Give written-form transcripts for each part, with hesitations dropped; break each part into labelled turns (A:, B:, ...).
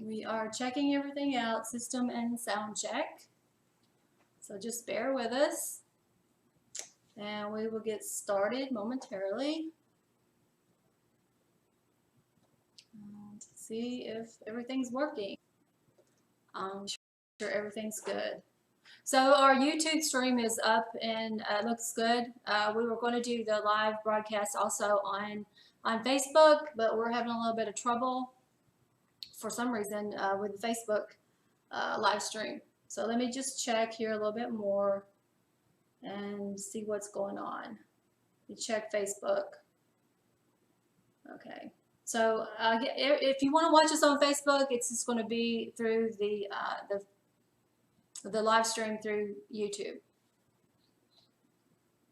A: We are checking everything out, system and sound check. So just bear with us and we will get started momentarily. To see if everything's working. I'm sure everything's good. So our YouTube stream is up and looks good. We were going to do the live broadcast also on Facebook, but we're having a little bit of trouble for some reason with the Facebook live stream. So let me just check here a little bit more and see what's going on. You check Facebook. Okay. So if you want to watch us on Facebook, it's just going to be through the live stream through YouTube,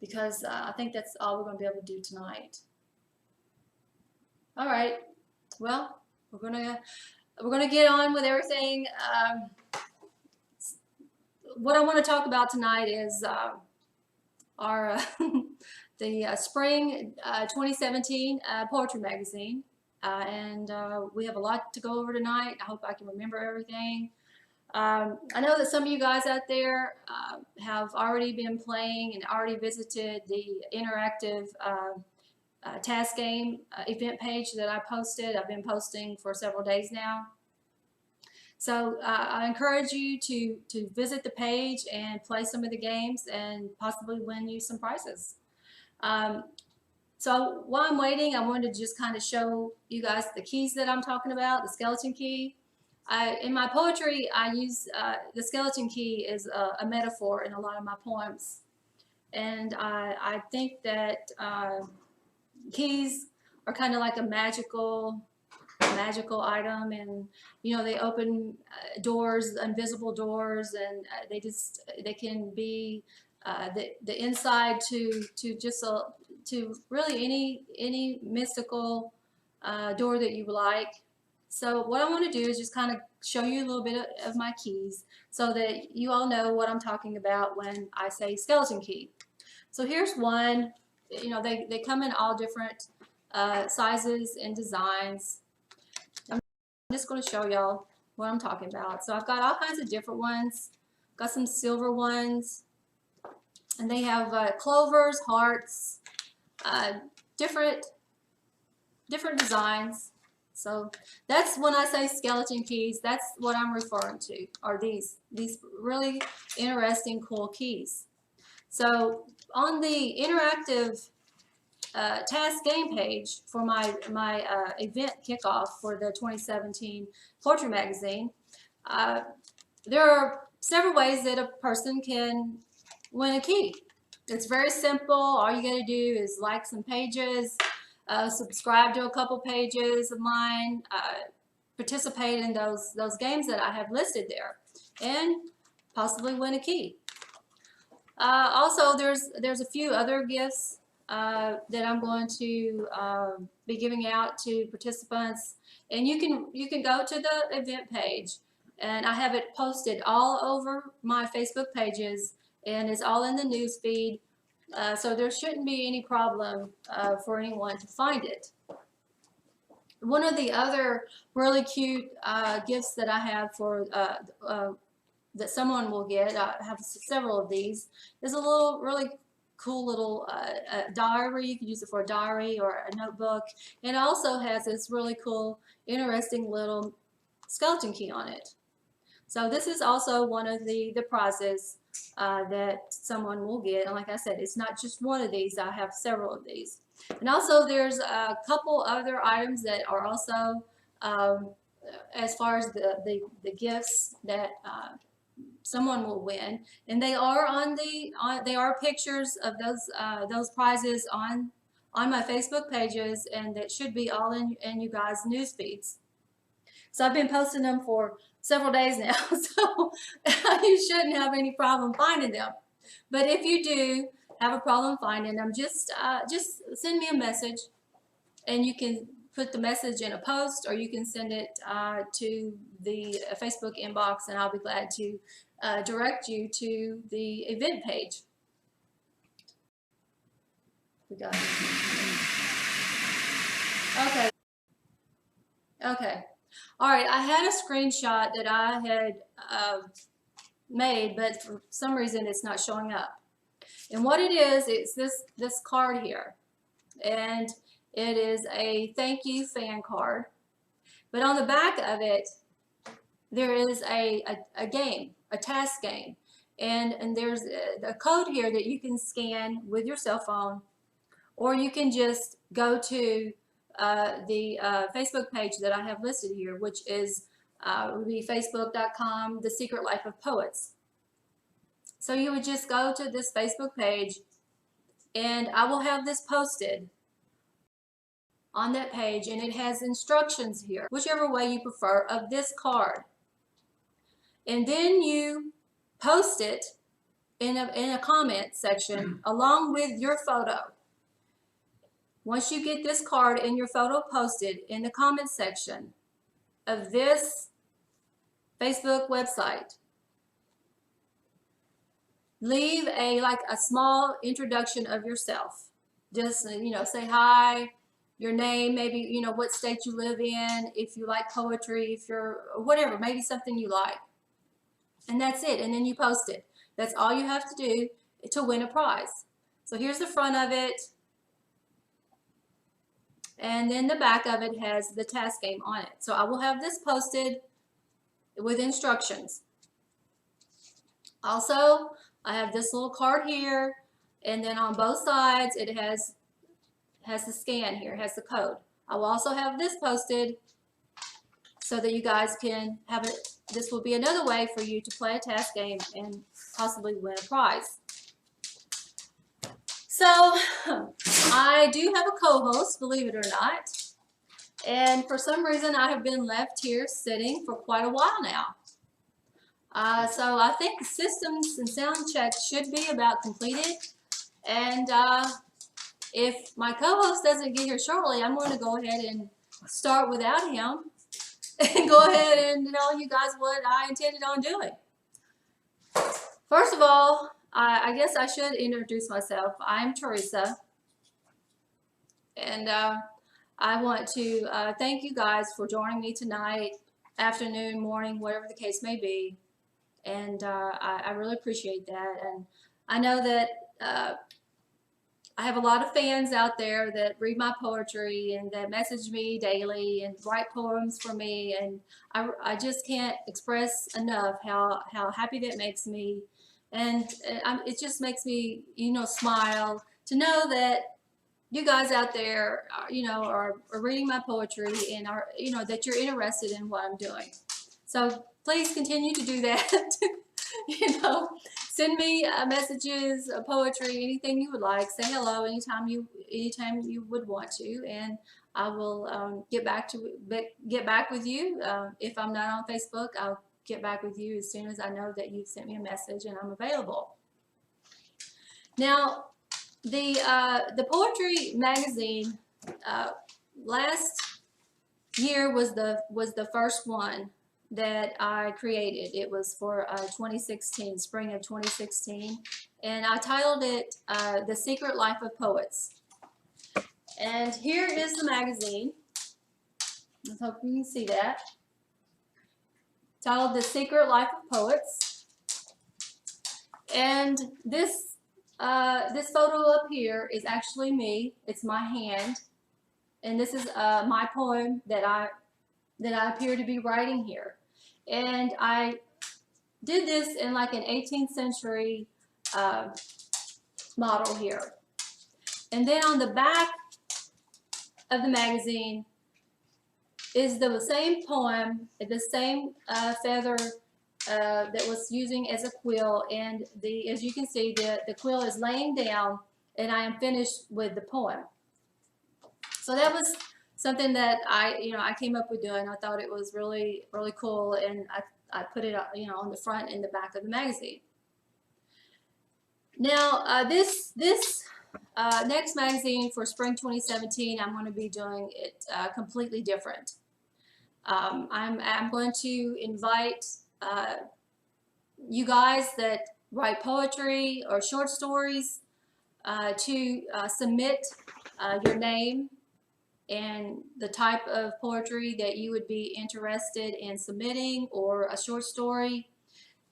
A: because I think that's all we're going to be able to do tonight. All right. Well, we're gonna get on with everything. What I want to talk about tonight is our the spring 2017 poetry magazine, and we have a lot to go over tonight. I hope I can remember everything. I know that some of you guys out there have already been playing and already visited the interactive task game event page that I posted. I've been posting for several days now. So I encourage you to visit the page and play some of the games and possibly win you some prizes. So while I'm waiting, I wanted to just kind of show you guys the keys that I'm talking about, the skeleton key. In my poetry, I use the skeleton key is a metaphor in a lot of my poems. And I think that keys are kind of like a magical item, and you know, they open doors, invisible doors, and they can be the inside to just to really any mystical door that you like. So what I want to do is just kind of show you a little bit of my keys so that you all know what I'm talking about when I say skeleton key. So here's one. You know, they come in all different sizes and designs. I'm just going to show y'all what I'm talking about. So I've got all kinds of different ones. Got some silver ones, and they have clovers, hearts, different designs. So that's when I say skeleton keys, that's what I'm referring to, are these really interesting, cool keys. So on the interactive task game page for my event kickoff for the 2017 Poetry Magazine, there are several ways that a person can win a key. It's very simple. All you got to do is like some pages, subscribe to a couple pages of mine, participate in those games that I have listed there, and possibly win a key. Also, there's a few other gifts that I'm going to be giving out to participants, and you can go to the event page, and I have it posted all over my Facebook pages, and it's all in the news feed. So there shouldn't be any problem for anyone to find it. One of the other really cute gifts that I have for that someone will get, I have several of these, is a little really cool little diary. You can use it for a diary or a notebook. And it also has this really cool, interesting little skeleton key on it. So this is also one of the prizes that someone will get. And like I said, it's not just one of these. I have several of these. And also there's a couple other items that are also as far as the gifts that someone will win, and they are they are pictures of those prizes on my Facebook pages, and that should be all in you guys' news feeds. So I've been posting them for several days now, so you shouldn't have any problem finding them. But if you do have a problem finding them, just send me a message, and you can put the message in a post, or you can send it to the Facebook inbox, and I'll be glad to direct you to the event page. We got it. Okay. All right, I had a screenshot that I had made, but for some reason it's not showing up. And what it is, it's this card here. And it is a thank you fan card. But on the back of it, there is a game, a task game. And there's a code here that you can scan with your cell phone, or you can just go to the Facebook page that I have listed here, which is would be facebook.com, The Secret Life of Poets. So you would just go to this Facebook page, and I will have this posted on that page, and it has instructions here, whichever way you prefer, of this card. And then you post it in a comment section along with your photo. Once you get this card and your photo posted in the comment section of this Facebook website, leave a small introduction of yourself. Just say hi, your name, maybe what state you live in, if you like poetry, if you're whatever, maybe something you like, and that's it. And then you post it. That's all you have to do to win a prize. So here's the front of it, and then the back of it has the task game on it. So I will have this posted with instructions. Also, I have this little card here, and then on both sides it has the scan here, has the code. I will also have this posted so that you guys can have it. This will be another way for you to play a task game and possibly win a prize. So I do have a co-host, believe it or not, and for some reason I have been left here sitting for quite a while now. So I think the systems and sound checks should be about completed, and if my co-host doesn't get here shortly, I'm going to go ahead and start without him and go ahead and tell you guys what I intended on doing. First of all, I guess I should introduce myself. I'm Teresa, and I want to thank you guys for joining me tonight, afternoon, morning, whatever the case may be, and I really appreciate that. And I know that I have a lot of fans out there that read my poetry and that message me daily and write poems for me, and I just can't express enough how happy that makes me. And it just makes me, smile to know that you guys out there, are reading my poetry and are, that you're interested in what I'm doing. So please continue to do that. Send me messages, poetry, anything you would like. Say hello anytime you would want to, and I will get back with you. If I'm not on Facebook, I'll get back with you as soon as I know that you've sent me a message and I'm available. Now, the poetry magazine last year was the first one that I created. It was for 2016, spring of 2016, and I titled it The Secret Life of Poets. And here is the magazine. I hope you can see that. Titled The Secret Life of Poets. And this photo up here is actually me. It's my hand, and this is my poem that I appear to be writing here. And I did this in like an 18th century model here. And then on the back of the magazine is the same poem, the same feather that was using as a quill, and as you can see, the quill is laying down, and I am finished with the poem. So that was something that I came up with doing. I thought it was really, really cool, and I put it on the front and the back of the magazine. Now this next magazine for spring 2017, I'm going to be doing it completely different. I'm going to invite you guys that write poetry or short stories to submit your name and the type of poetry that you would be interested in submitting, or a short story,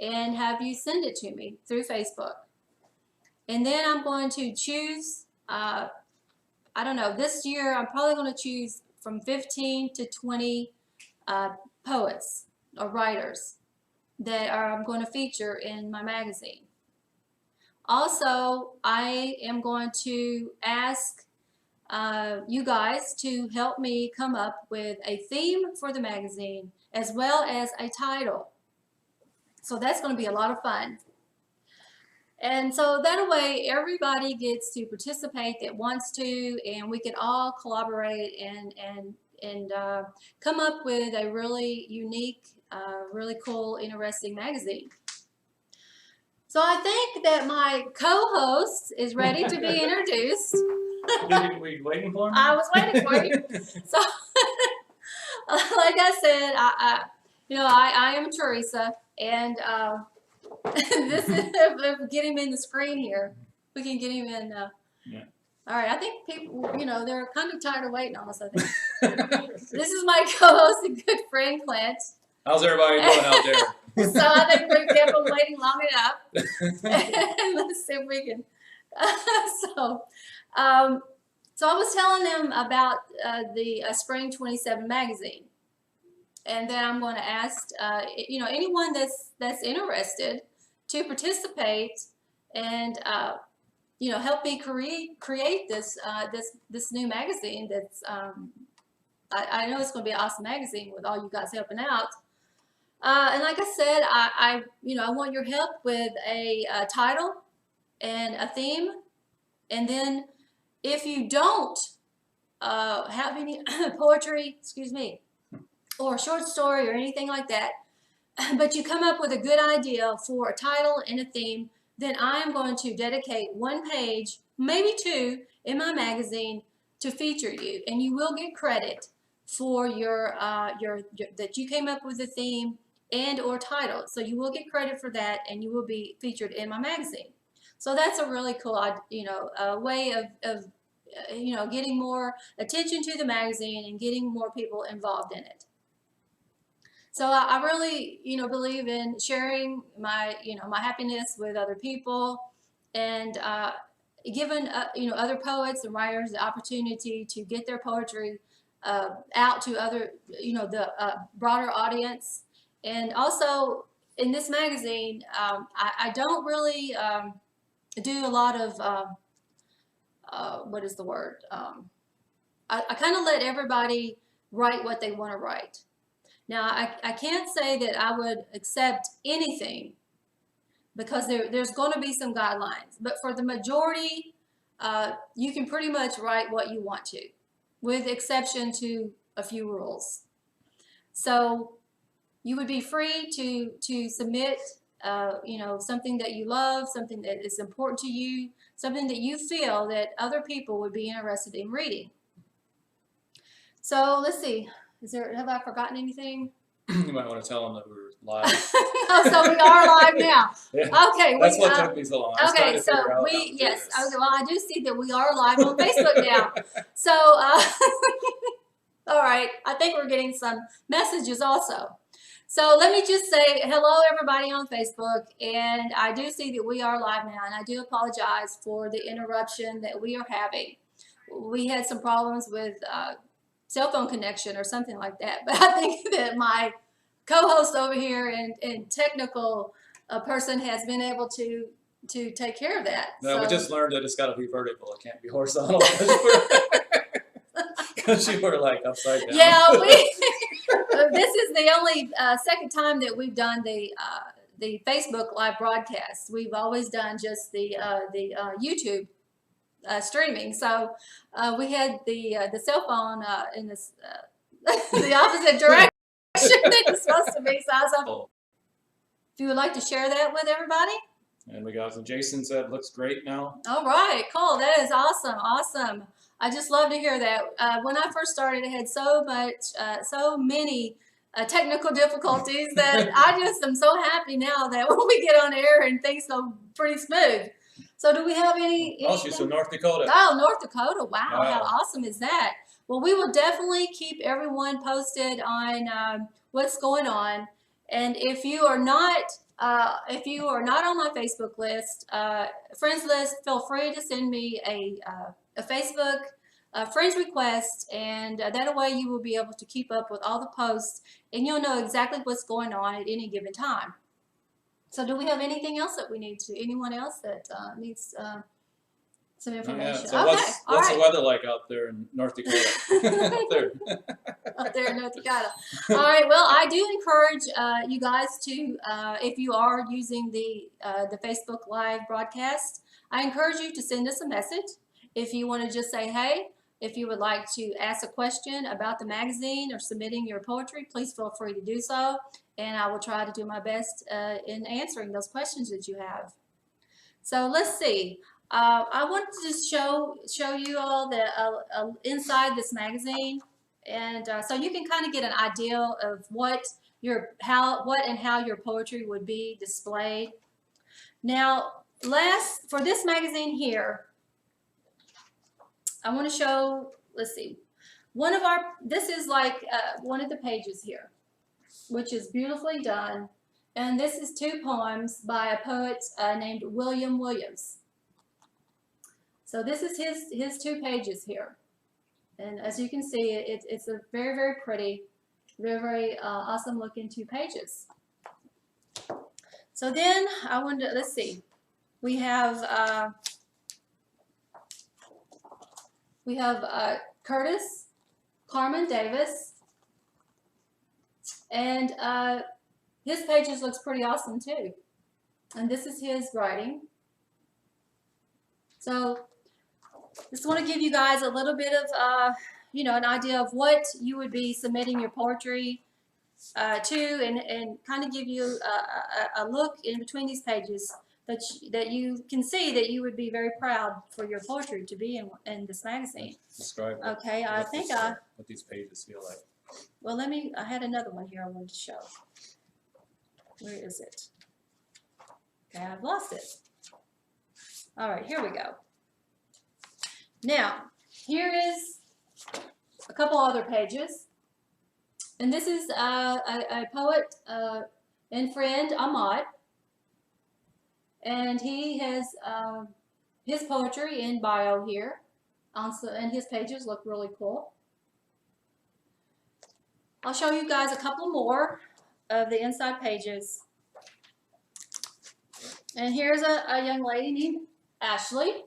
A: and have you send it to me through Facebook. And then I'm going to choose, I don't know, this year I'm probably going to choose from 15 to 20 poets or writers that I'm going to feature in my magazine. Also, I am going to ask you guys to help me come up with a theme for the magazine as well as a title. So that's going to be a lot of fun. And so that way everybody gets to participate that wants to, and we can all collaborate and come up with a really unique, really cool, interesting magazine. So I think that my co-host is ready to be introduced.
B: Were you waiting for me?
A: I was waiting for you. So, like I said, I am Teresa, and this is get him in the screen here. We can get him in.
B: Yeah.
A: All right. I think people, they're kind of tired of waiting on us. I think this is my co-host and good friend Clint.
B: How's everybody doing out there?
A: So I think we kept them waiting long enough. Let's see if we can. So I was telling them about the Spring 27 magazine, and then I'm going to ask anyone that's interested to participate and help me create this new magazine. That's I know it's going to be an awesome magazine with all you guys helping out. And like I said, I want your help with a title and a theme, and then if you don't have any poetry, or a short story or anything like that, but you come up with a good idea for a title and a theme, then I am going to dedicate one page, maybe two, in my magazine to feature you, and you will get credit for your that you came up with the theme and or title. So you will get credit for that, and you will be featured in my magazine. So that's a really cool, way of getting more attention to the magazine and getting more people involved in it. So I really, believe in sharing my, my happiness with other people, and giving, other poets and writers the opportunity to get their poetry out to other, the broader audience. And also in this magazine, I don't really do a lot of, what is the word? I kind of let everybody write what they want to write. Now, I can't say that I would accept anything, because there's going to be some guidelines. But for the majority, you can pretty much write what you want to, with exception to a few rules. So you would be free to submit, something that you love, something that is important to you, something that you feel that other people would be interested in reading. So let's see. Have I forgotten anything?
B: You might want to tell them that we're live.
A: Oh, so we are live now.
B: Yeah.
A: Okay.
B: That's what took me so long.
A: Okay, so yes. Okay, well, I do see that we are live on Facebook now. So, all right. I think we're getting some messages also. So let me just say hello, everybody on Facebook. And I do see that we are live now, and I do apologize for the interruption that we are having. We had some problems with cell phone connection or something like that. But I think that my co-host over here and technical person has been able to take care of that.
B: No,
A: so.
B: we just learned that it's got to be vertical. It can't be horizontal. Because you were like upside down.
A: Yeah, this is the only second time that we've done the Facebook live broadcast. We've always done just the YouTube streaming. So we had the cell phone in this the opposite direction that it's supposed to be. So if you would like to share that with everybody.
B: And we got some. Jason said looks great now.
A: All right, cool. That is awesome. Awesome. I just love to hear that. When I first started, I had so many technical difficulties that I just am so happy now that when we get on air and things go pretty smooth. So do we have any?
B: Oh, she's from North Dakota.
A: Oh, North Dakota. Wow. How awesome is that? Well, we will definitely keep everyone posted on what's going on. And if you are not on my Facebook list, friends list, feel free to send me a Facebook friends request, and that way you will be able to keep up with all the posts, and you'll know exactly what's going on at any given time. So, do we have anything else that we need to? Anyone else that needs some
B: Oh,
A: information?
B: yeah. So
A: Okay, all
B: what's
A: right.
B: the weather like out there in North Dakota? Up there.
A: Up there in North Dakota. All right. Well, I do encourage you guys to, if you are using the Facebook Live broadcast, I encourage you to send us a message. If you want to just say hey, if you would like to ask a question about the magazine or submitting your poetry, please feel free to do so, and I will try to do my best in answering those questions that you have. So let's see. I want to just show you all the inside this magazine, and so you can kind of get an idea of what and how your poetry would be displayed. Now, for this magazine here, I want to show. Let's see. This is like one of the pages here, which is beautifully done, and this is 2 poems by a poet named William Williams. So this is his 2 pages here, and as you can see, it's a very, very pretty, very, very awesome looking 2 pages. So then I wanted to, let's see, we have Curtis Carmen Davis, and his pages looks pretty awesome too, and this is his writing. So just want to give you guys a little bit of, an idea of what you would be submitting your poetry to, and kind of give you a look in between these pages that you can see that you would be very proud for your poetry to be in this magazine.
B: Describe.
A: Okay,
B: what these pages feel like.
A: Well, I had another one here I wanted to show. Where is it? Okay, I've lost it. All right, here we go. Now, here is a couple other pages. And this is a poet and friend, Ahmad. And he has his poetry in bio here. Also, and his pages look really cool. I'll show you guys a couple more of the inside pages. And here's a young lady named Ashley.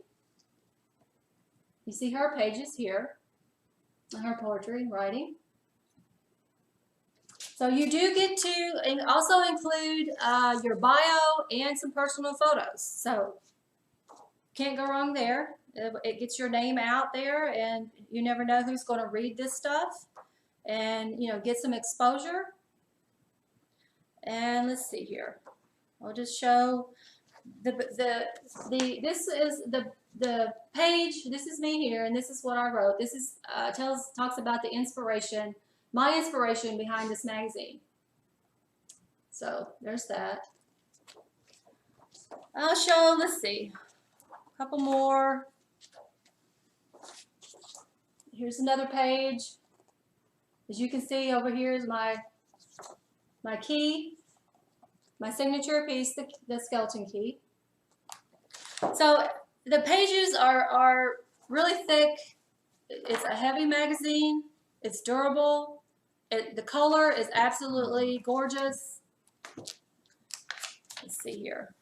A: You see her pages here, and her poetry and writing. So you do get to also include your bio and some personal photos. So can't go wrong there. It gets your name out there, and you never know who's going to read this stuff, and get some exposure. And let's see here. I'll just show this is the page. This is me here, and this is what I wrote. This is talks about the inspiration, my inspiration behind this magazine. So there's that. I'll show. Let's see, a couple more. Here's another page. As you can see over here is my key, my signature piece, the skeleton key. So the pages are really thick. It's a heavy magazine. It's durable. The color is absolutely gorgeous. Let's see here.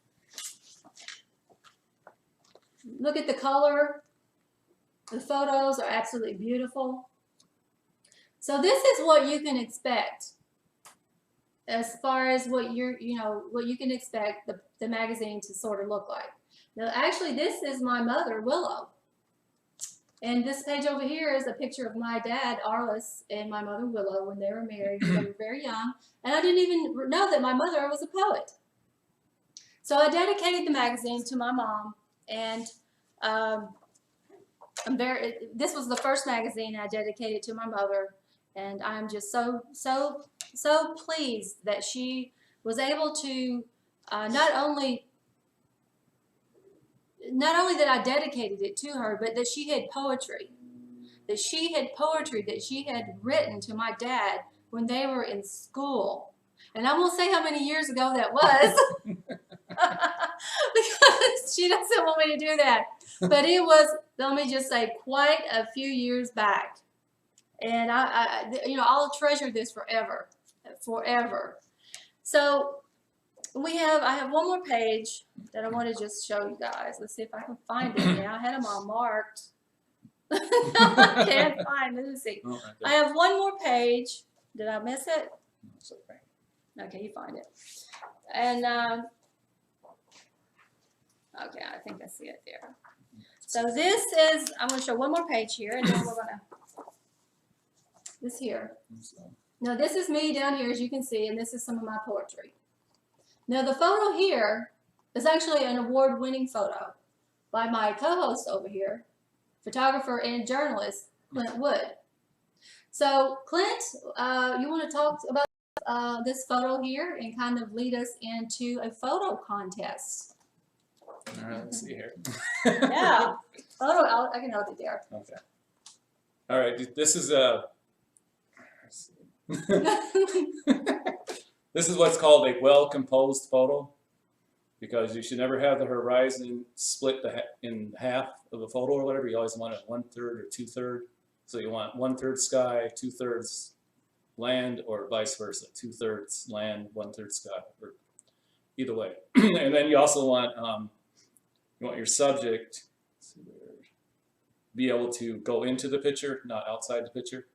A: Look at the color. The photos are absolutely beautiful. So this is what you can expect as far as what what you can expect the magazine to sort of look like. Now, actually, this is my mother, Willow. And this page over here is a picture of my dad, Arliss, and my mother, Willow, when they were married. They were very young. And I didn't even know that my mother was a poet. So I dedicated the magazine to my mom. And this was the first magazine I dedicated to my mother. And I'm just so pleased that she was able to not only that I dedicated it to her, but that she had poetry. that she had poetry that she had written to my dad when they were in school. And I won't say how many years ago that was because she doesn't want me to do that. But it was, let me just say, quite a few years back. And I'll treasure this forever, forever. So I have one more page that I want to just show you guys. Let's see if I can find it now. I had them all marked. I can't find it. Let me see.
B: Oh, right
A: I
B: there.
A: have one more page. Did I miss it?
B: It's okay.
A: Okay, you find it. And okay, I think I see it there. So this is, I'm going to show one more page here, and then we're going to, this here.
B: So,
A: Now this is me down here, as you can see, and this is some of my poetry. Now the photo here is actually an award-winning photo by my co-host over here, photographer and journalist, Clint Wood. So Clint, you want to talk about this photo here and kind of lead us into a photo contest?
B: all right, let's see here.
A: Yeah, photo, I can hold it there.
B: Okay. All right, this is a. Let's see. This is what's called a well-composed photo, because you should never have the horizon split in half of a photo or whatever. You always want it 1/3 or 2/3. So you want 1/3 sky, 2/3 land, or vice versa. 2/3 land, 1/3 sky, or either way. And then you also want your subject to be able to go into the picture, not outside the picture.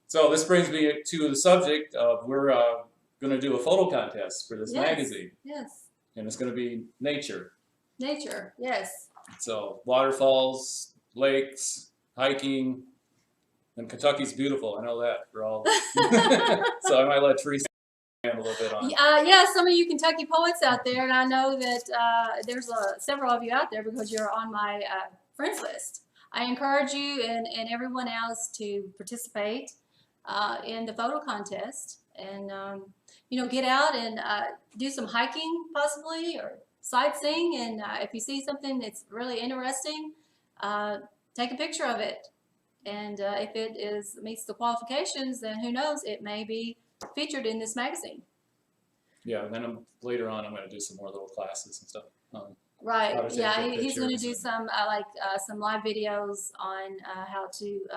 B: So this brings me to the subject of we're going to do a photo contest for this
A: Yes.
B: magazine,
A: Yes,
B: and it's going to be nature.
A: nature, yes.
B: So waterfalls, lakes, hiking, and Kentucky's beautiful. I know that for all. So I might let Teresa a little bit on.
A: Yeah, some of you Kentucky poets out there, and I know that there's several of you out there because you're on my friends list. I encourage you and everyone else to participate in the photo contest, and get out and do some hiking possibly, or sightseeing, and if you see something that's really interesting, take a picture of it. And if it meets the qualifications, then who knows, it may be featured in this magazine.
B: Yeah, and then later on I'm going to do some more little classes and stuff.
A: Right.
B: How to take
A: Yeah,
B: good
A: he's going to
B: pictures
A: do some some live videos on how to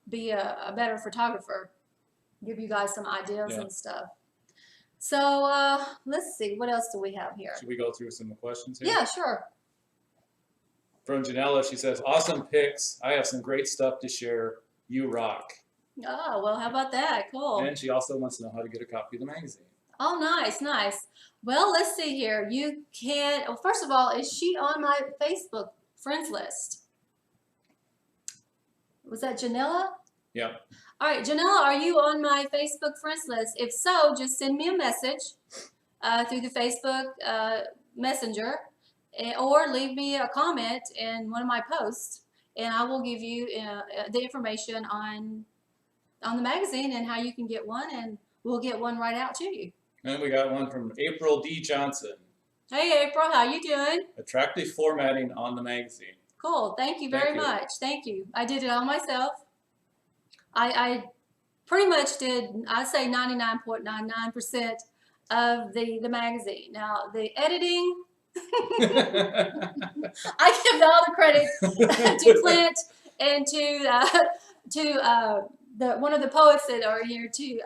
A: be a better photographer. Give you guys some ideas
B: Yeah.
A: and stuff. So let's see, what else do we have here?
B: Should we go through some questions here?
A: Yeah, sure.
B: From Janella, she says, awesome pics. I have some great stuff to share. You rock.
A: Oh, well, how about that? Cool.
B: And she also wants to know how to get a copy of the magazine.
A: Oh, nice, nice. Well, let's see here. You can, well, first of all, is she on my Facebook friends list? Was that Janella?
B: Yep.
A: All right, Janella, are you on my Facebook friends list? If so, just send me a message through the Facebook Messenger, or leave me a comment in one of my posts, and I will give you the information on the magazine and how you can get one, and we'll get one right out to you.
B: And we got one from April D. Johnson.
A: Hey, April, how you doing?
B: Attractive formatting on the magazine.
A: Cool. Thank you very much. Thank you. I did it all myself. I pretty much did, I'd say 99.99% of the magazine. Now, the editing, I give all the credit to Clint and to one of the poets that are here too,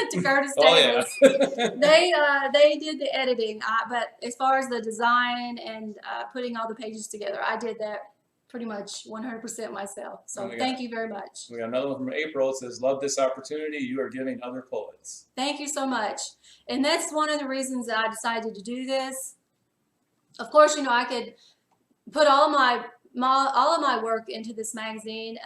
A: to Curtis Davis.
B: Yeah.
A: They did the editing, but as far as the design and putting all the pages together, I did that pretty much 100% myself. So thank you very much.
B: We got another one from April. It says, love this opportunity you are giving other poets.
A: Thank you so much. And that's one of the reasons that I decided to do this. Of course, I could put all of my work into this magazine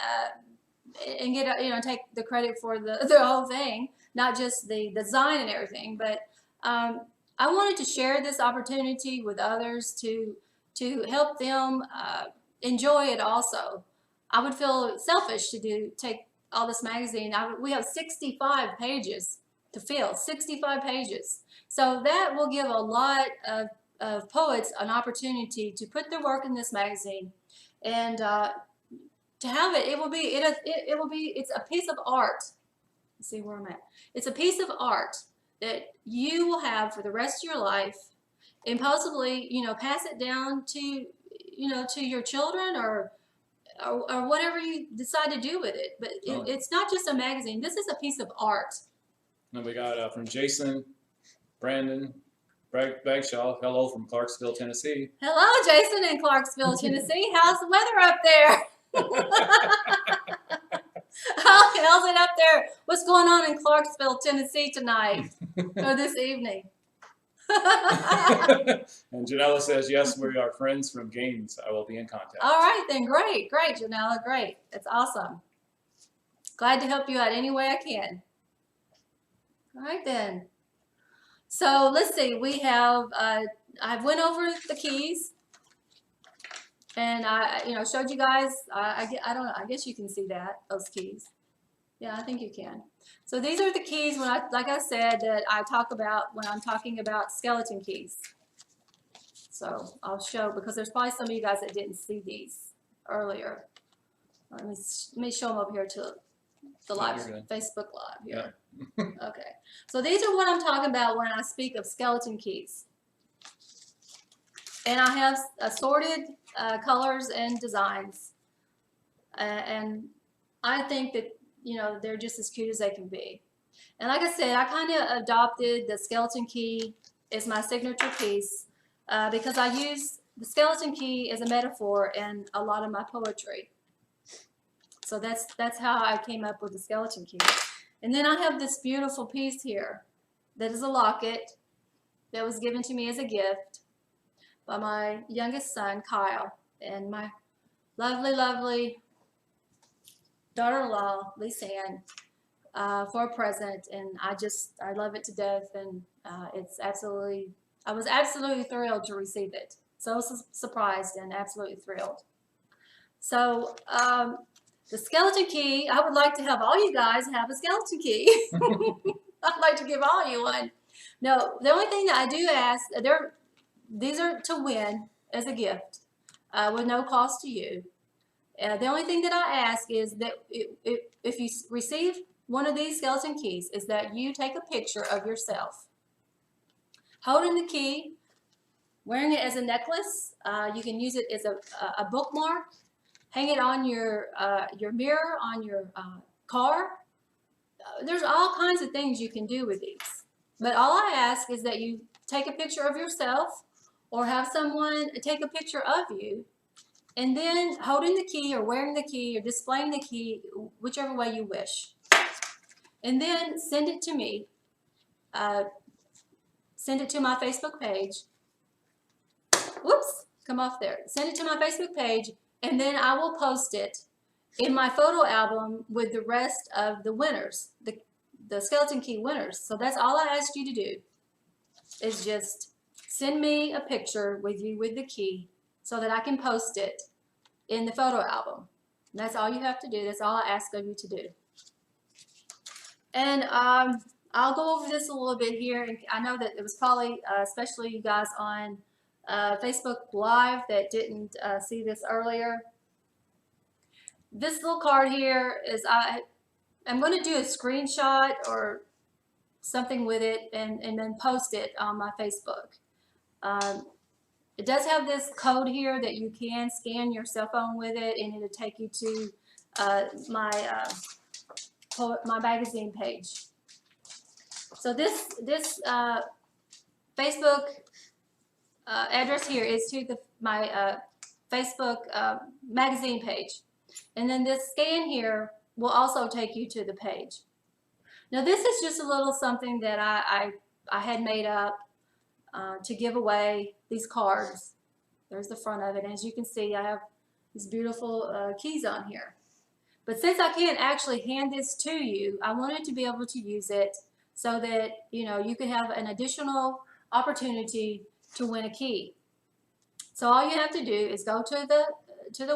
A: and get take the credit for the whole thing, not just the design and everything. But I wanted to share this opportunity with others to help them enjoy it also. I would feel selfish to take all this magazine. We have 65 pages to fill, 65 pages. So that will give a lot of poets an opportunity to put their work in this magazine and to have it, it will be, it's a piece of art. Let's see where I'm at. It's a piece of art that you will have for the rest of your life, and possibly, you know, pass it down to, you know, to your children, or whatever you decide to do with it. But it's not just a magazine. This is a piece of art.
B: And we got from Jason, Brandon, Bagshaw. Hello from Clarksville, Tennessee.
A: Hello, Jason in Clarksville, Tennessee. How's the weather up there? How's it up there? What's going on in Clarksville, Tennessee tonight or this evening?
B: And Janella says, yes, we are friends from Gaines. I will be in contact.
A: All right, then. Great, Janella. Great. That's awesome. Glad to help you out any way I can. All right, then. So let's see. We have, I've went over the keys, and I, you know, showed you guys. I don't know. I guess you can see that, those keys. Yeah, I think you can. So these are the keys, when like I said, that I talk about when I'm talking about skeleton keys. So I'll show, because there's probably some of you guys that didn't see these earlier. Let me show them over here to the live Facebook Live here. Yeah. Okay. So these are what I'm talking about when I speak of skeleton keys. And I have assorted colors and designs. And I think that, you know, they're just as cute as they can be. And like I said, I kind of adopted the skeleton key as my signature piece because I use the skeleton key as a metaphor in a lot of my poetry. So that's how I came up with the skeleton key. And then I have this beautiful piece here that is a locket that was given to me as a gift by my youngest son, Kyle, and my lovely, lovely daughter-in-law, Lisanne, for a present. And I love it to death. And I was absolutely thrilled to receive it. So surprised and absolutely thrilled. So the skeleton key, I would like to have all you guys have a skeleton key. I'd like to give all you one. No, the only thing that I do ask, these are to win as a gift with no cost to you. The only thing that I ask is that if you receive one of these skeleton keys, is that you take a picture of yourself holding the key, wearing it as a necklace. You can use it as a bookmark. Hang it on your mirror on your car. There's all kinds of things you can do with these. But all I ask is that you take a picture of yourself or have someone take a picture of you, and then holding the key or wearing the key or displaying the key, whichever way you wish. And then send it to me. Send it to my Facebook page. Whoops, come off there. Send it to my Facebook page. And then I will post it in my photo album with the rest of the winners, the skeleton key winners. So that's all I asked you to do, is just send me a picture with you with the key so that I can post it in the photo album. And that's all you have to do. That's all I ask of you to do. And I'll go over this a little bit here. And I know that it was probably, especially you guys on Facebook Live that didn't see this earlier. This little card here is, I'm going to do a screenshot or something with it and then post it on my Facebook. It does have this code here that you can scan your cell phone with it, and it'll take you to my magazine page. So this Facebook address here is to my Facebook magazine page. And then this scan here will also take you to the page. Now this is just a little something that I had made up to give away, these cards. There's the front of it. And as you can see, I have these beautiful keys on here. But since I can't actually hand this to you, I wanted to be able to use it so that, you know, you could have an additional opportunity to win a key. So all you have to do is go to the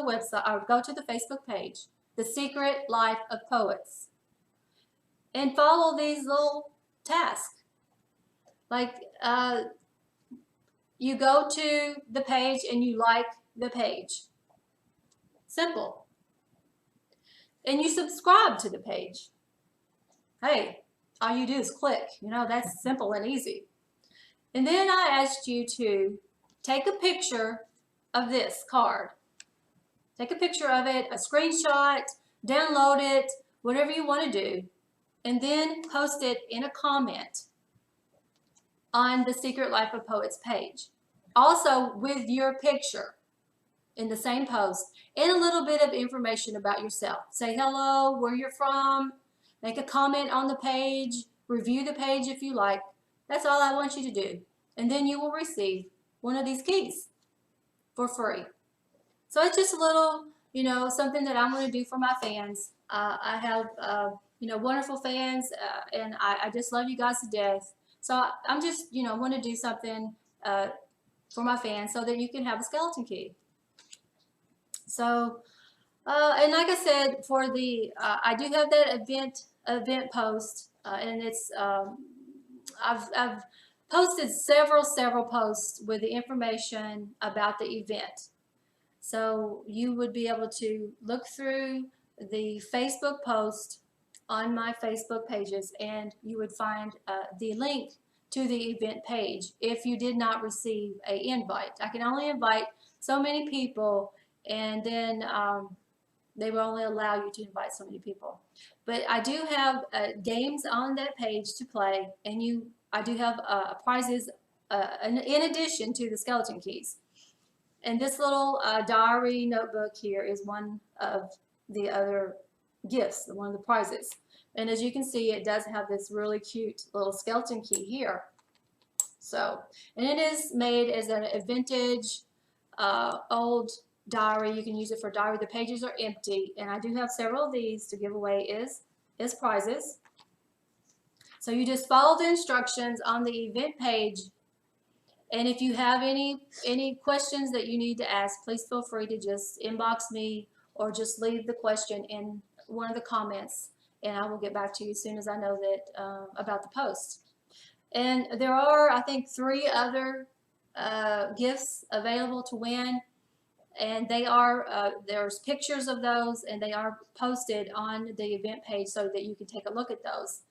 A: website, or go to the Facebook page, The Secret Life of Poets, and follow these little tasks. Like you go to the page and you like the page. Simple. and you subscribe to the page. Hey, all you do is click. That's simple and easy. And then I asked you to take a picture of this card. Take a picture of it, a screenshot, download it, whatever you want to do, and then post it in a comment on the Secret Life of Poets page. Also with your picture in the same post and a little bit of information about yourself. Say hello, where you're from, make a comment on the page, review the page if you like. That's all I want you to do. And then you will receive one of these keys for free. So it's just a little, something that I'm going to do for my fans. I have, wonderful fans, and I just love you guys to death. So I'm just, want to do something for my fans so that you can have a skeleton key. So, and like I said, for the, I do have that event post, and it's, I've posted several posts with the information about the event. So you would be able to look through the Facebook post on my Facebook pages, and you would find the link to the event page if you did not receive an invite. I can only invite so many people, and then they will only allow you to invite so many people. But I do have games on that page to play, and I do have prizes in addition to the skeleton keys. And this little diary notebook here is one of the other gifts, one of the prizes. And as you can see, it does have this really cute little skeleton key here. So, and it is made as a vintage old diary. You can use it for diary. The pages are empty, and I do have several of these to give away as prizes. So you just follow the instructions on the event page. And if you have any questions that you need to ask, please feel free to just inbox me or just leave the question in one of the comments, and I will get back to you as soon as I know that about the post. And there are, I think, 3 other gifts available to win, and they are there's pictures of those, and they are posted on the event page so that you can take a look at those.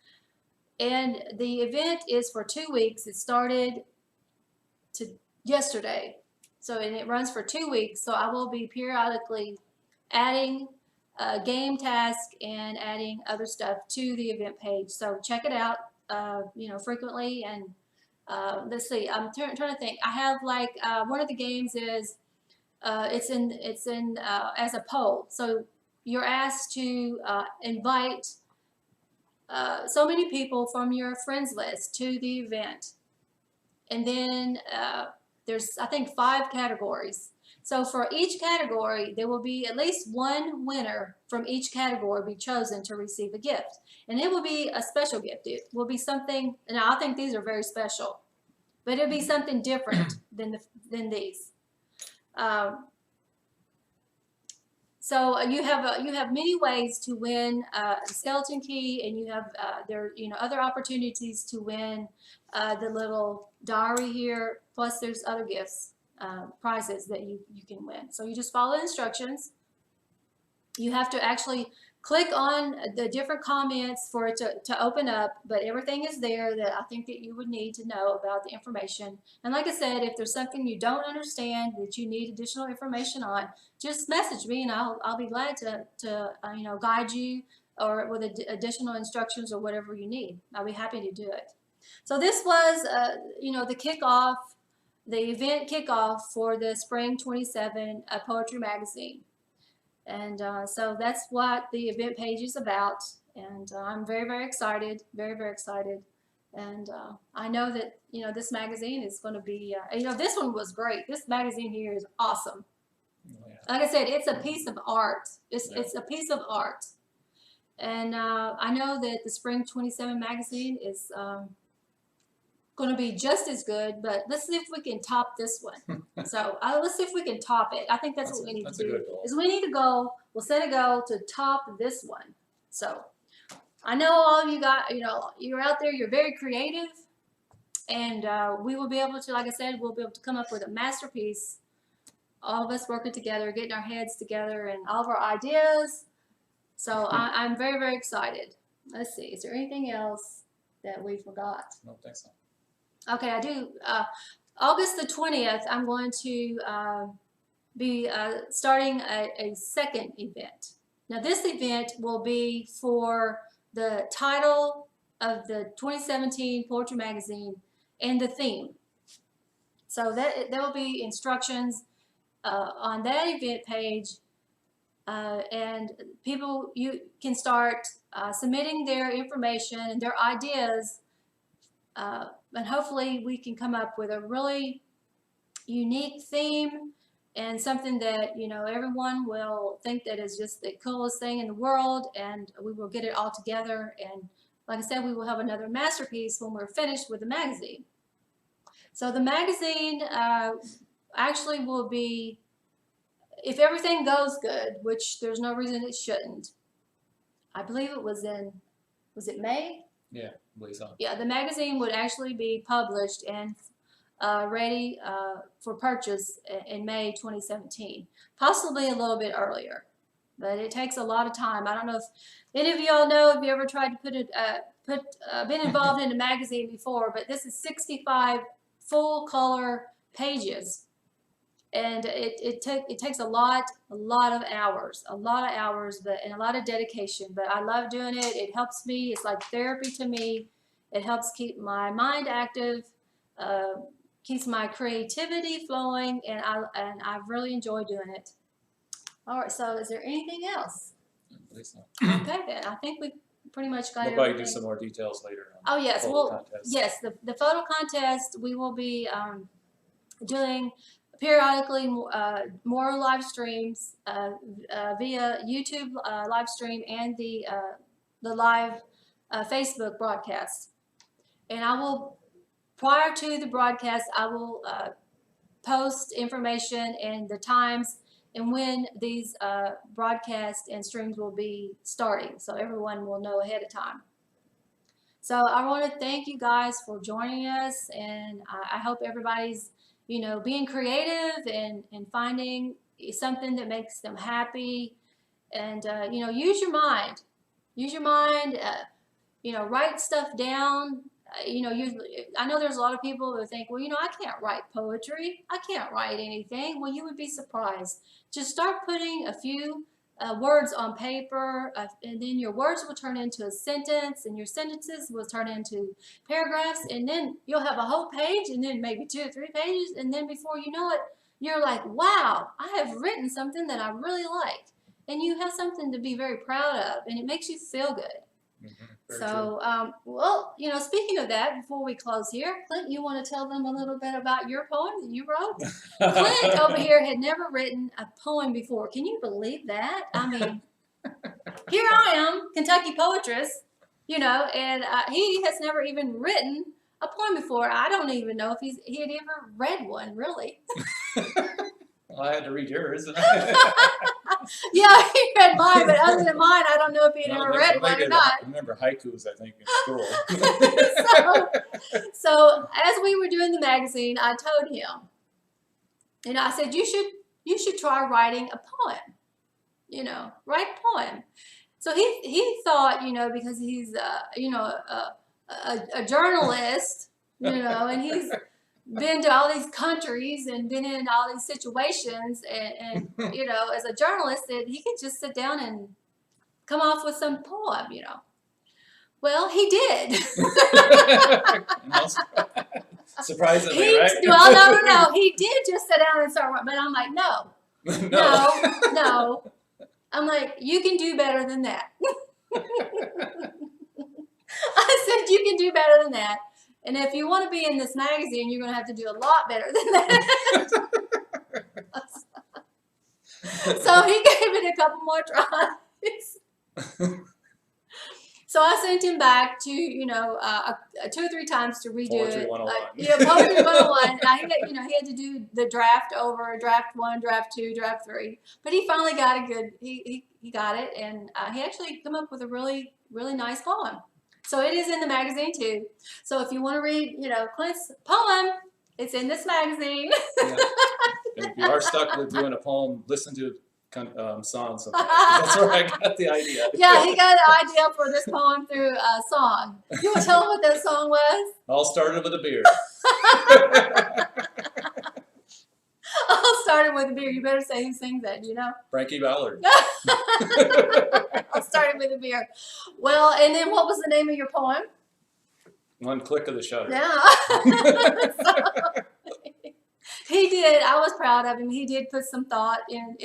A: And the event is for 2 weeks. It started yesterday, and it runs for 2 weeks. So I will be periodically adding game task and adding other stuff to the event page. So check it out, frequently. And let's see, I'm trying to think. I have like one of the games is it's in as a poll. So you're asked to invite so many people from your friends list to the event. And then there's, I think, 5 categories. So for each category, there will be at least one winner from each category be chosen to receive a gift. And it will be a special gift. It will be something, and I think these are very special, but it'll be something different than these. So you have many ways to win a skeleton key, and you have other opportunities to win the little diary here. Plus, there's other gifts, prizes that you can win. So you just follow the instructions. You have to actually click on the different comments for it to open up, but everything is there that I think that you would need to know about the information. And like I said, if there's something you don't understand that you need additional information on, just message me, and I'll be glad to guide you or with additional instructions or whatever you need. I'll be happy to do it. So this was the kickoff, the event kickoff for the Spring 27 Poetry Magazine. And so that's what the event page is about. And I'm very, very excited, very, very excited. And I know that, this magazine is going to be, this one was great. This magazine here is awesome. Yeah. Like I said, it's a piece of art. It's a piece of art. And I know that the Spring 27 magazine is going to be just as good, but let's see if we can top this one. So let's see if we can top it. I think that's what we need to do. Is we need to go. We'll set a goal to top this one. So I know all of you you're out there. You're very creative, and we will be able to, like I said, we'll be able to come up with a masterpiece. All of us working together, getting our heads together, and all of our ideas So I'm very, very excited. Let's see, is there anything else that we forgot?
B: I don't think so.
A: Okay, I do. August the 20th, I'm going to be starting a second event. Now, this event will be for the title of the 2017 Poetry Magazine and the theme. So there will be instructions on that event page, and you can start submitting their information and their ideas, and hopefully we can come up with a really unique theme and something that everyone will think that is just the coolest thing in the world, and we will get it all together. And like I said, we will have another masterpiece when we're finished with the magazine. So the magazine actually will be, if everything goes good, which there's no reason it shouldn't. I believe it was it May?
B: Yeah, I believe so.
A: Yeah, the magazine would actually be published and ready for purchase in May 2017, possibly a little bit earlier, but it takes a lot of time. I don't know if any of y'all know if you ever tried to been involved in a magazine before, but this is 65 full color pages, and it takes a lot of hours, and a lot of dedication. But I love doing it. It helps me. It's like therapy to me. It helps keep my mind active. Keeps my creativity flowing, and I really enjoy doing it. All right, so is there anything else?
B: I believe so.
A: Okay, then I think we pretty much got
B: We'll probably
A: everything.
B: do some more details later on.
A: Oh yes,
B: photo
A: well
B: contest.
A: yes, the photo contest, we will be doing periodically more live streams via YouTube live stream and the live Facebook broadcast, and I will. Prior to the broadcast, I will post information and the times and when these broadcasts and streams will be starting, so everyone will know ahead of time. So I want to thank you guys for joining us, and I hope everybody's being creative and finding something that makes them happy, and use your mind. Use your mind. Write stuff down. I know there's a lot of people who think, well, I can't write poetry. I can't write anything. Well, you would be surprised. Just start putting a few words on paper, and then your words will turn into a sentence, and your sentences will turn into paragraphs, and then you'll have a whole page, and then maybe 2 or 3 pages, and then before you know it, you're like, wow, I have written something that I really like. And you have something to be very proud of, and it makes you feel good. So, well, speaking of that, before we close here, Clint, you want to tell them a little bit about your poem that you wrote? Clint over here had never written a poem before. Can you believe that? I mean, here I am, Kentucky poetress, and he has never even written a poem before. I don't even know if he had ever read one, really.
B: Well, I had to read yours.
A: Yeah, he read mine, but other than mine, I don't know if he had ever read one or not.
B: I remember haikus, I think, in school.
A: so as we were doing the magazine, I told him, I said, you should try writing a poem. Write a poem. So he thought, because he's a journalist, and he's been to all these countries and been in all these situations, and as a journalist, that he could just sit down and come off with some poem, Well, he did.
B: Surprisingly, right?
A: Well, no, he did just sit down and start, but I'm like, no. I'm like, you can do better than that. I said, you can do better than that. And if you want to be in this magazine, you're going to have to do a lot better than that. So he gave it a couple more tries. So I sent him back to, 2 or 3 times to redo
B: Poetry
A: it.
B: 101.
A: Poetry 101. He had to do the draft over, draft 1, draft 2, draft 3. But he finally got a good, he got it, and he actually came up with a really, really nice poem. So it is in the magazine too. So if you want to read, Clint's poem, it's in this magazine.
B: Yeah. And if you are stuck with doing a poem, listen to songs. That's where I got the idea.
A: Yeah, he got an idea for this poem through a song. You want to tell him what that song was?
B: All started with a beer.
A: All started with a beer. You better say who sings that, you know?
B: Frankie Ballard.
A: All started with a beer. Well, and then what was the name of your poem?
B: One click of the shutter.
A: Yeah. He did. I was proud of him. He did put some thought in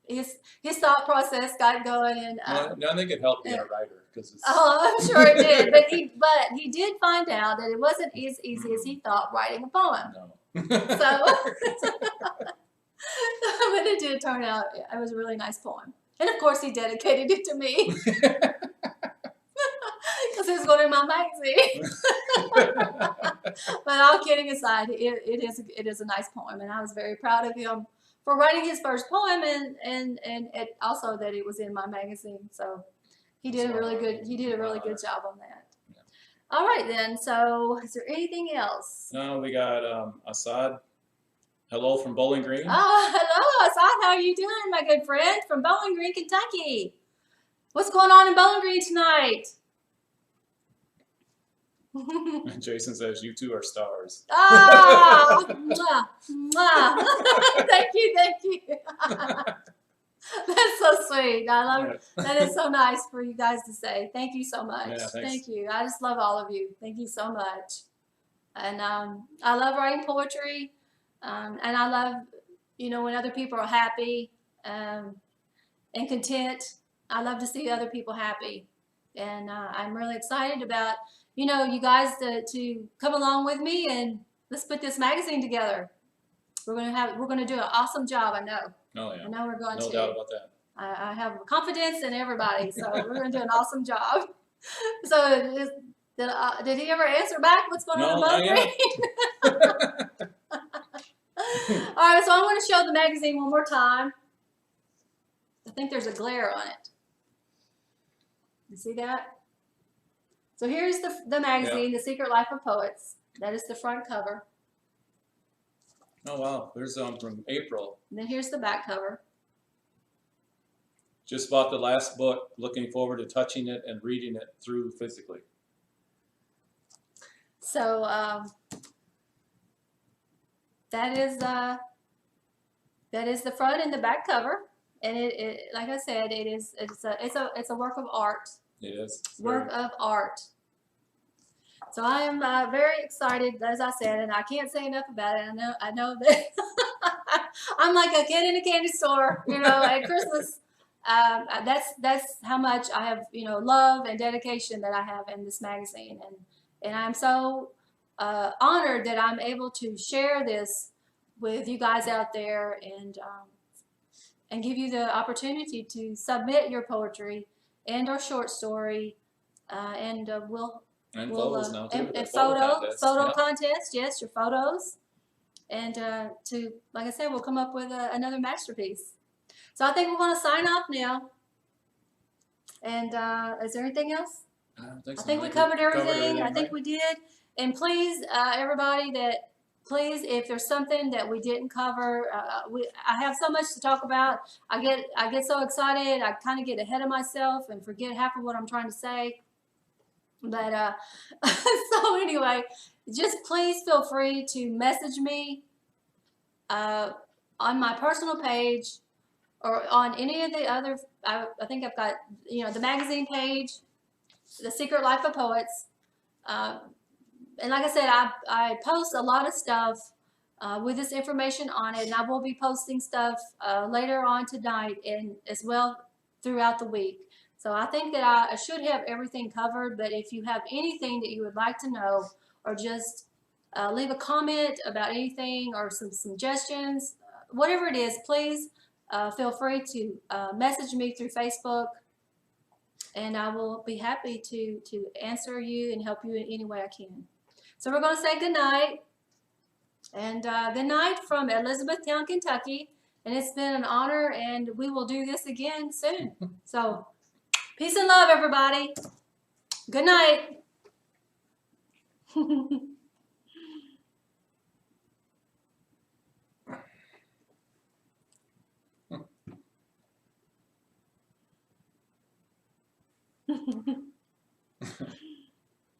A: his thought process got going, and
B: Well, I think it helped being a writer because it's.
A: oh, I'm sure it did. But he did find out that it wasn't as easy as he thought writing a poem.
B: No.
A: So, but it did turn out. It was a really nice poem, and of course he dedicated it to me because it was going in my magazine. But all kidding aside, it is a nice poem, and I was very proud of him for writing his first poem, and it also that it was in my magazine. So he did a really good job on that.
B: Yeah.
A: All right then. So is there anything else?
B: No, we got Assad. Hello from Bowling Green.
A: Oh, hello, Assad. How are you doing, my good friend from Bowling Green, Kentucky? What's going on in Bowling Green tonight?
B: Jason says you two are stars.
A: Ah, mwah, mwah. Thank you. That's so sweet. I love it. That is so nice for you guys to say. Thank you so much.
B: Yeah,
A: thank you. I just love all of you. Thank you so much. And I love writing poetry, and I love, when other people are happy and content. I love to see other people happy, and I'm really excited about you guys to come along with me, and let's put this magazine together. We're gonna do an awesome job. I know.
B: Oh yeah.
A: I know we're going to.
B: No doubt about that.
A: I have confidence in everybody, so we're going to do an awesome job. So did he ever answer back what's going on in Bowling Green? All right, so I'm going to show the magazine one more time. I think there's a glare on it. You see that? So here's the magazine, The Secret Life of Poets. That is the front cover.
B: Oh wow, there's from April.
A: And then here's the back cover.
B: Just bought the last book, looking forward to touching it and reading it through physically.
A: So that is the front and the back cover, and it like I said, it's a work of art.
B: It is.
A: Work of art. So I am very excited, as I said, and I can't say enough about it. I know that I'm like a kid in a candy store, at Christmas. That's how much I have, love and dedication that I have in this magazine, and I'm so honored that I'm able to share this with you guys out there, and give you the opportunity to submit your poetry and or short story, and we'll
B: photos now too.
A: And
B: photo
A: contest, yes, your photos, and like I said, we'll come up with another masterpiece. So I think we're going to sign off now. And is there anything else?
B: I
A: think we covered everything. I think we did. And please, everybody, if there's something that we didn't cover, I have so much to talk about. I get so excited. I kind of get ahead of myself and forget half of what I'm trying to say. But so anyway, just please feel free to message me on my personal page, or on any of the other. I think I've got the magazine page, The Secret Life of Poets. And like I said, I post a lot of stuff with this information on it, and I will be posting stuff later on tonight and as well throughout the week. So I think that I should have everything covered, but if you have anything that you would like to know, or just leave a comment about anything or some suggestions, whatever it is, please feel free to message me through Facebook, and I will be happy to answer you and help you in any way I can. So we're going to say good night, and good night from Elizabethtown, Kentucky, and it's been an honor, and we will do this again soon. So peace and love, everybody. Good night.